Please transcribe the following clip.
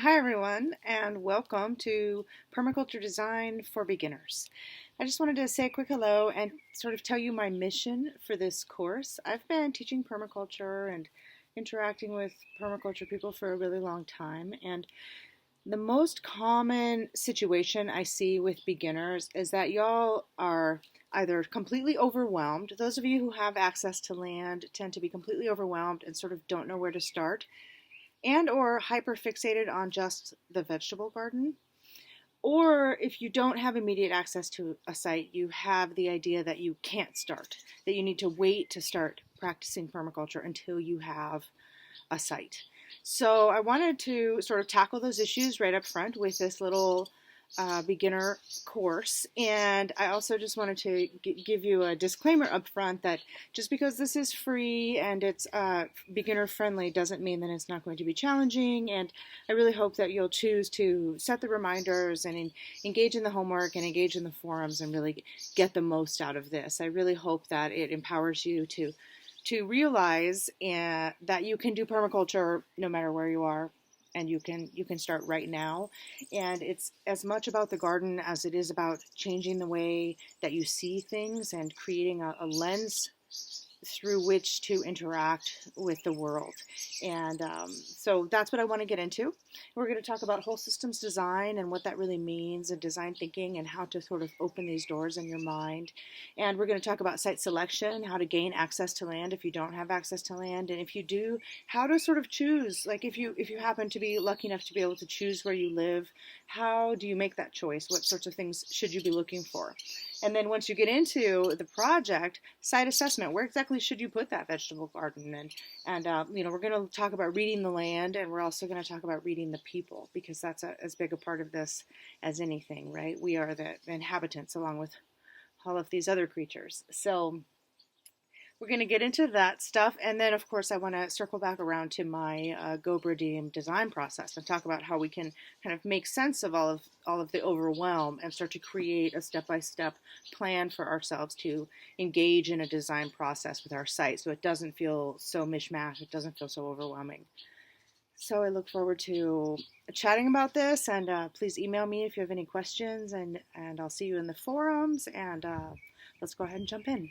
Hi everyone, and welcome to Permaculture Design for Beginners. I just wanted to say a quick hello and sort of tell you my mission for this course. I've been teaching permaculture and interacting with permaculture people for a really long time, and the most common situation I see with beginners is that y'all are either completely overwhelmed. Those of you who have access to land tend to be completely overwhelmed and sort of don't know where to start, and or hyper fixated on just the vegetable garden. Or if you don't have immediate access to a site, you have the idea that you can't start, that you need to wait to start practicing permaculture until you have a site. So I wanted to sort of tackle those issues right up front with this little beginner course. And I also just wanted to give you a disclaimer up front that just because this is free and it's beginner friendly doesn't mean that it's not going to be challenging. And I really hope that you'll choose to set the reminders and engage in the homework and engage in the forums and really get the most out of this. I really hope that it empowers you to realize that you can do permaculture no matter where you are, and you can start right now. And it's as much about the garden as it is about changing the way that you see things and creating a lens through which to interact with the world. And so that's what I want to get into. We're going to talk about whole systems design and what that really means, and design thinking, and how to sort of open these doors in your mind. And we're going to talk about site selection, how to gain access to land if you don't have access to land, and if you do, how to sort of choose. Like if you happen to be lucky enough to be able to choose where you live, how do you make that choice? What sorts of things should you be looking for? And then once you get into the project, site assessment, where exactly should you put that vegetable garden? And we're going to talk about reading the land, and we're also going to talk about reading the people, because that's as big a part of this as anything, right? We are the inhabitants along with all of these other creatures. So we're going to get into that stuff. And then, of course, I want to circle back around to my GoBRDM design process and talk about how we can kind of make sense of all of the overwhelm and start to create a step-by-step plan for ourselves to engage in a design process with our site, so it doesn't feel so mishmash, it doesn't feel so overwhelming. So I look forward to chatting about this, and please email me if you have any questions, and I'll see you in the forums, and let's go ahead and jump in.